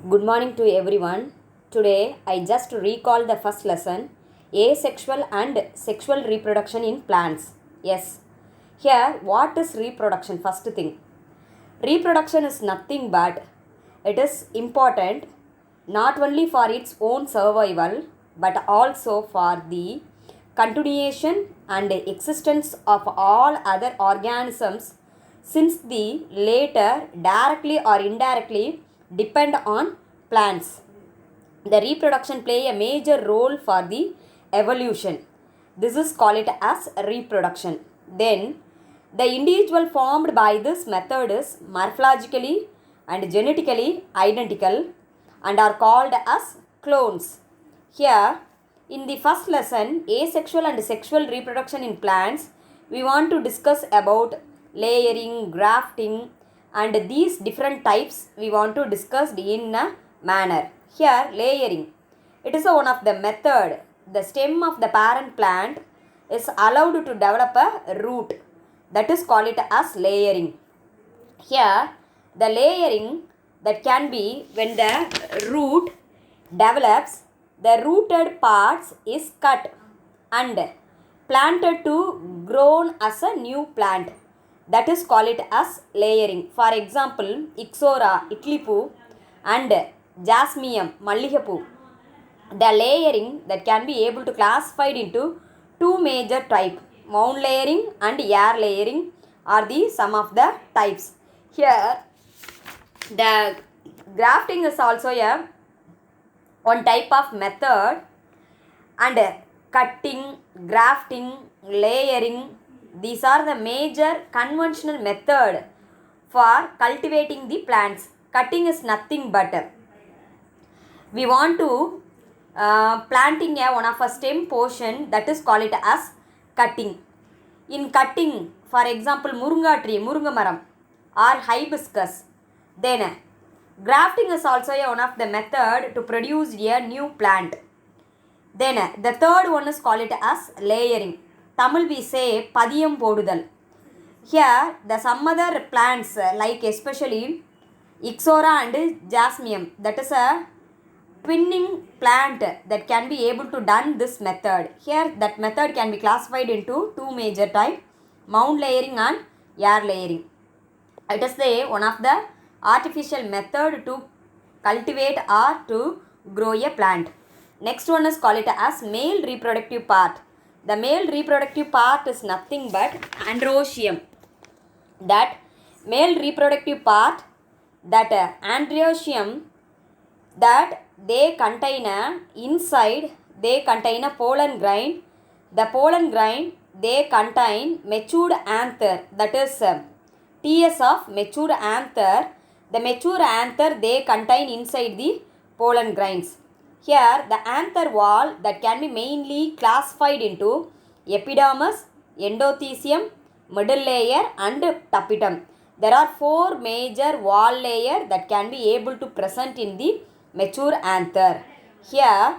Good morning to everyone. Today I just recall the first lesson, asexual and sexual reproduction in plants. Yes. Here, what is reproduction? First thing. Reproduction is nothing but it is important not only for its own survival but also for the continuation and existence of all other organisms since the later directly or indirectly depend on plants. The reproduction play a major role for the evolution. This is called as reproduction. Then the individual formed by this method is morphologically and genetically identical and are called as clones. Here, in the first lesson, asexual and sexual reproduction in plants, we want to discuss about layering, grafting, and these different types we want to discuss in a manner. Here, layering. It is one of the method. The stem of the parent plant is allowed to develop a root. That is called it as layering. Here, the layering that can be when the root develops, the rooted parts is cut and planted to grown as a new plant. That is called it as layering. For example, Ixora, Itlipu and Jasmium, Malligapu. The layering that can be able to classified into two major types. Mound layering and air layering are the some of the types. Here, the grafting is also a one type of method, and cutting, grafting, layering, these are the major conventional method for cultivating the plants. Cutting is nothing but we want to planting one of a stem portion, that is called it as cutting. In cutting, for example, murunga tree, murunga maram or hibiscus. Then grafting is also one of the method to produce a new plant. Then the third one is called it as layering. Tamil we say padiyam podudal. Here the some other plants like especially Ixora and Jasmium, that is a twinning plant that can be able to done this method. Here that method can be classified into two major type, mound layering and air layering. It is the one of the artificial method to cultivate or to grow a plant. Next one is called it as male reproductive part. The male reproductive part is nothing but androecium. That male reproductive part, that androecium, that they contain inside they contain a pollen grain. The pollen grain they contain matured anther, that is TS of mature anther. The mature anther they contain inside the pollen grains. Here the anther wall that can be mainly classified into epidermis, endothecium, middle layer and tapetum. There are four major wall layer that can be able to present in the mature anther. Here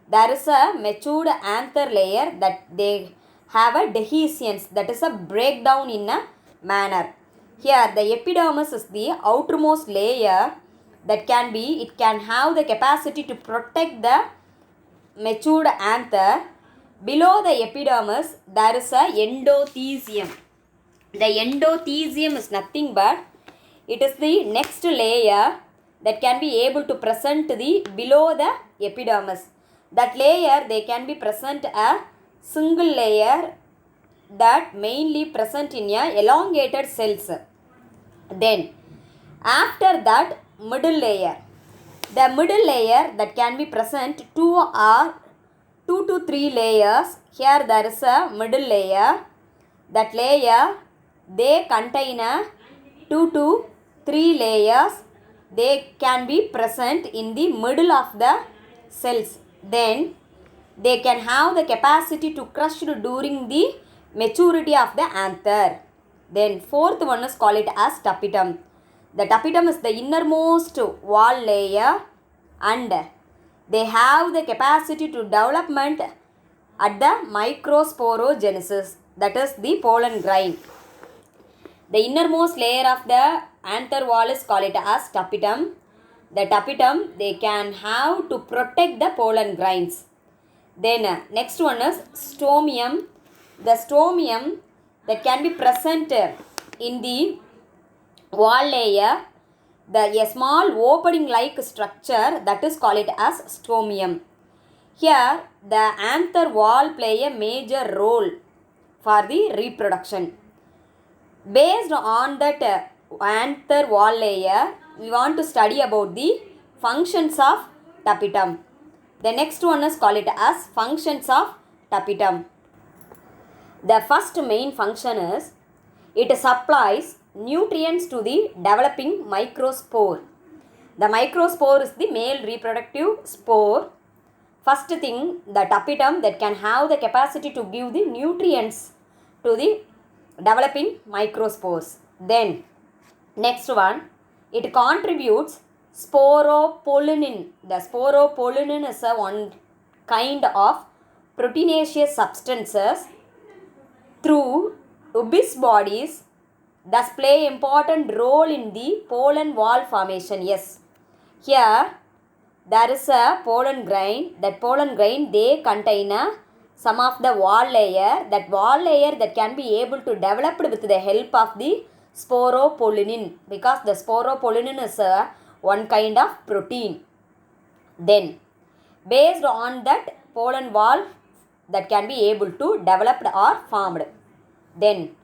there is a matured anther layer that they have a dehiscence, that is a breakdown in a manner. Here the epidermis is the outermost layer that can be, it can have the capacity to protect the matured anther. Below the epidermis there is a endothecium. The endothecium is nothing but it is the next layer that can be able to present the below the epidermis. That layer they can be present a single layer that mainly present in a elongated cells. Then after that middle layer, the middle layer that can be present two to three layers. Here there is a middle layer. That layer they contain a 2 to 3 layers. They can be present in the middle of the cells. Then they can have the capacity to crush during the maturity of the anther. Then fourth one is called it as tapetum. The tapetum is the innermost wall layer and they have the capacity to development at the microsporogenesis, that is the pollen grain. The innermost layer of the anther wall is called it as tapetum. The tapetum they can have to protect the pollen grains. Then next one is stomium. The stomium that can be present in the wall layer, a small opening like structure that is called it as stomium. Here the anther wall play a major role for the reproduction. Based on that anther wall layer, we want to study about the functions of tapetum. The next one is called it as functions of tapetum. The first main function is it supplies nutrients to the developing microspore. The microspore is the male reproductive spore. First thing, the tapetum that can have the capacity to give the nutrients to the developing microspores. Then next one, it contributes sporopollenin. The sporopollenin is a one kind of proteinaceous substances through Ubi's bodies thus play important role in the pollen wall formation. Yes, here there is a pollen grain. That pollen grain they contain some of the wall layer. That wall layer that can be able to develop with the help of the sporopollenin, because the sporopollenin is one kind of protein. Then based on that pollen wall that can be able to developed or formed. Then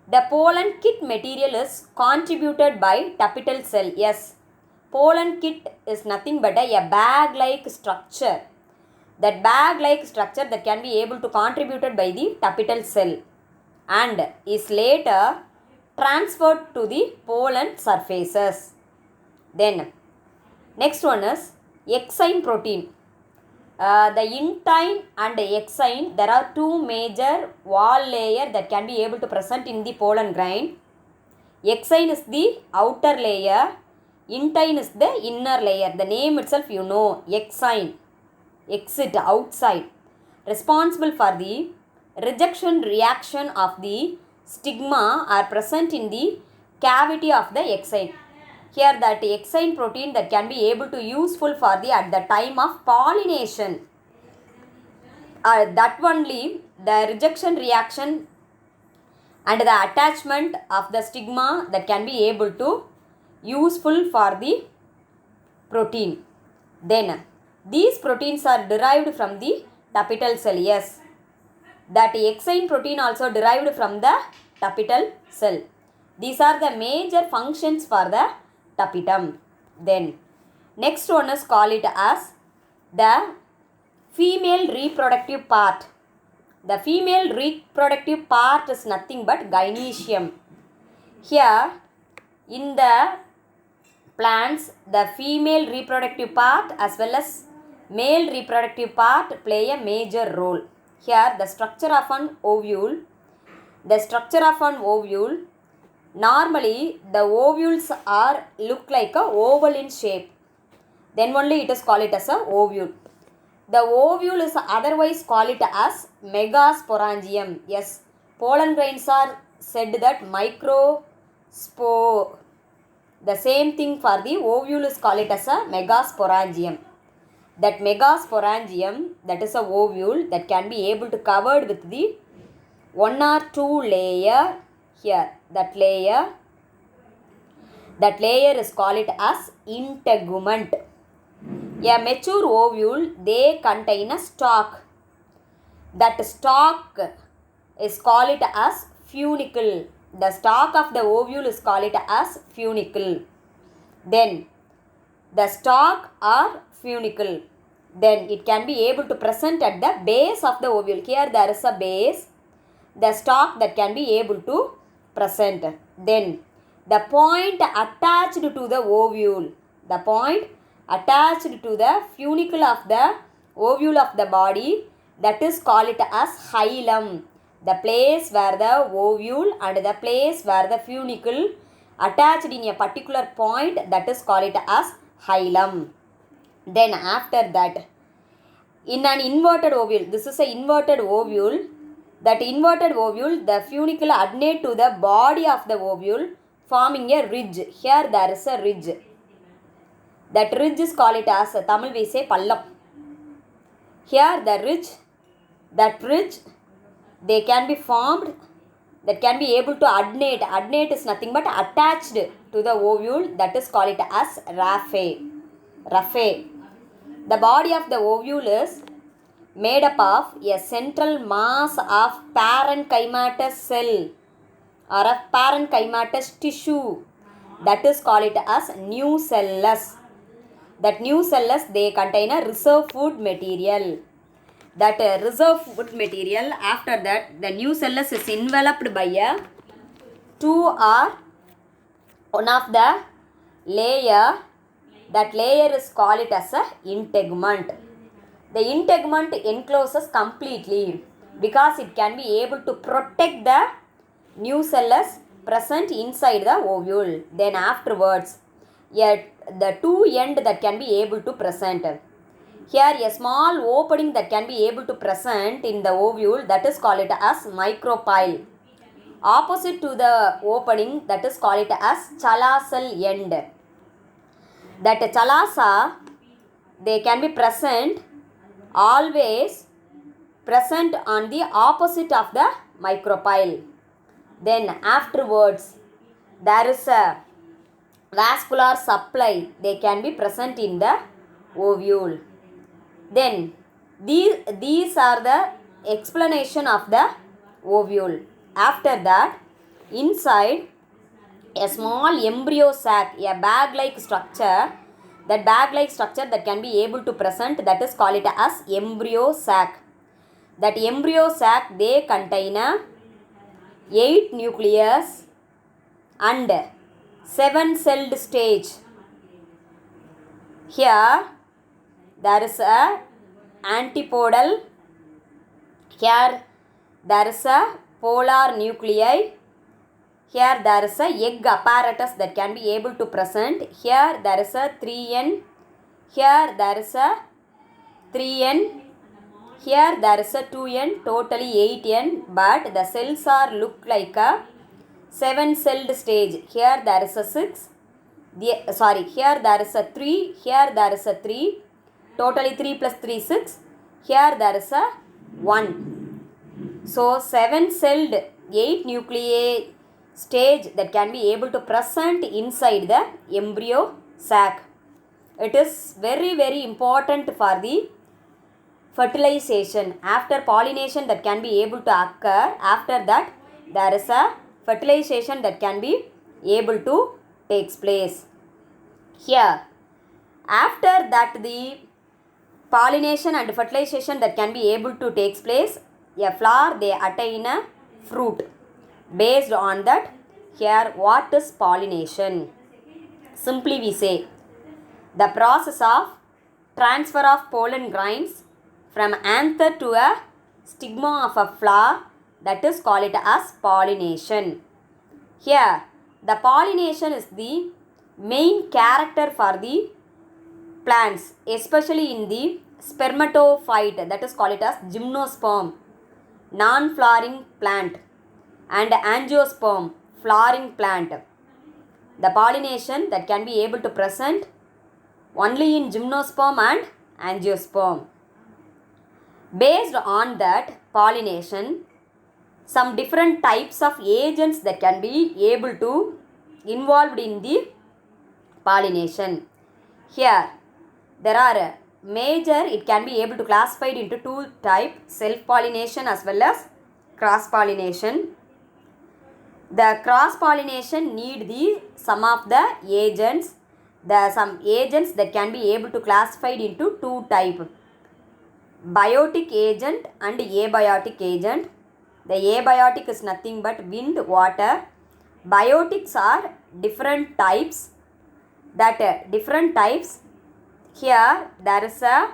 the pollen kit material is contributed by tapetal cell. Yes, pollen kit is nothing but a bag-like structure. That bag-like structure that can be able to contributed by the tapetal cell and is later transferred to the pollen surfaces. Then next one is exine protein. The intine and exine, there are two major wall layer that can be able to present in the pollen grain. Exine is the outer layer, intine is the inner layer. The name itself you know, exine, exit, outside, responsible for the rejection reaction of the stigma are present in the cavity of the exine. Here that exine protein that can be able to useful for the at the time of pollination. That only the rejection reaction and the attachment of the stigma that can be able to useful for the protein. Then these proteins are derived from the tapetal cell. Yes, that exine protein also derived from the tapetal cell. These are the major functions for the tapetum. Then next one is call it as the female reproductive part. The female reproductive part is nothing but gynoecium. Here in the plants, the female reproductive part as well as male reproductive part play a major role. Here the structure of an ovule. The structure of an ovule, normally the ovules are look like a oval in shape. Then only it is called it as a ovule. The ovule is otherwise called it as megasporangium. Yes, pollen grains are said that microspore. The same thing for the ovule is called it as a megasporangium. That megasporangium, that is a ovule that can be able to covered with the one or two layer. Here that layer is called it as integument. A mature ovule they contain a stalk. That stalk is called it as funicle. The stalk of the ovule is called it as funicle. Then the stalk or funicle, then it can be able to present at the base of the ovule. Here there is a base, the stalk that can be able to present. Then the point attached to the ovule, the point attached to the funicle of the ovule of the body, that is called it as hilum. The place where the ovule and the place where the funicle attached in a particular point, that is called it as hilum. Then after that, in an inverted ovule, this is an inverted ovule, That inverted ovule, the funicle adnate to the body of the ovule, forming a ridge. Here there is a ridge. That ridge is called as, Tamil we say pallam. Here the ridge, that ridge, they can be formed, that can be able to adnate. Adnate is nothing but attached to the ovule, that is called as raphe. Raphe. The body of the ovule is made up of a central mass of parenchymatous cell or a parenchymatous tissue, that is called as nucellus. That nucellus, they contain a reserve food material. That reserve food material, after that the nucellus is enveloped by a two or one of the layer. That layer is called as a integument. The integument encloses completely because it can be able to protect the nucellus present inside the ovule. Then afterwards, the two end that can be able to present. Here a small opening that can be able to present in the ovule, that is called as micropyle. Opposite to the opening, that is called as challasal end. That challasa, they can be present, always present on the opposite of the micropyle. Then afterwards, there is a vascular supply, they can be present in the ovule. Then these are the explanation of the ovule. After that, inside a small embryo sac, a bag-like structure, that bag-like structure that can be able to present, that is called as embryo sac. That embryo sac, they contain 8 nucleus and 7-celled stage. Here there is a antipodal. Here there is a polar nuclei. Here there is a egg apparatus that can be able to present. Here there is a 3N. Here there is a 3N. Here there is a 2N, totally 8N, but the cells are look like a 7-celled stage. Here there is a 6. Here there is a 3. Here there is a 3. Totally 3 plus 3, 6. Here there is a 1. So 7-celled, 8 nuclei stage that can be able to present inside the embryo sac. It is very very important for the fertilization. After pollination that can be able to occur, after that there is a fertilization that can be able to takes place. Here after that the pollination and fertilization that can be able to takes place, a flower, they attain a fruit. Based on that, here what is pollination? Simply we say, the process of transfer of pollen grains from anther to a stigma of a flower, that is called as pollination. Here the pollination is the main character for the plants, especially in the spermatophyte, that is called as gymnosperm, non-flowering plant, and angiosperm, flowering plant. The pollination that can be able to present only in gymnosperm and angiosperm. Based on that pollination, some different types of agents that can be able to involved in the pollination. Here there are major, it can be able to classified into 2 type, self pollination as well as cross pollination. The cross pollination need the some of the agents, some agents that can be able to classified into 2 type, biotic agent and abiotic agent. The abiotic is nothing but wind, water. Biotics are different types. That different types, here there is a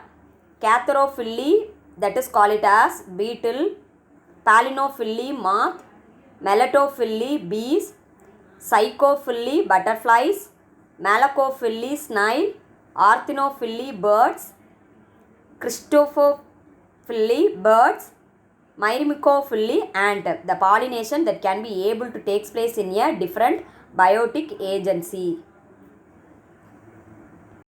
Catharophily, that is called as beetle, Palinophily moth, Melatophily bees, Psychophily butterflies, Malacophily snail, Orthinophily birds, Christophily birds, Myrmecophily ant, the pollination that can be able to take place in a different biotic agency.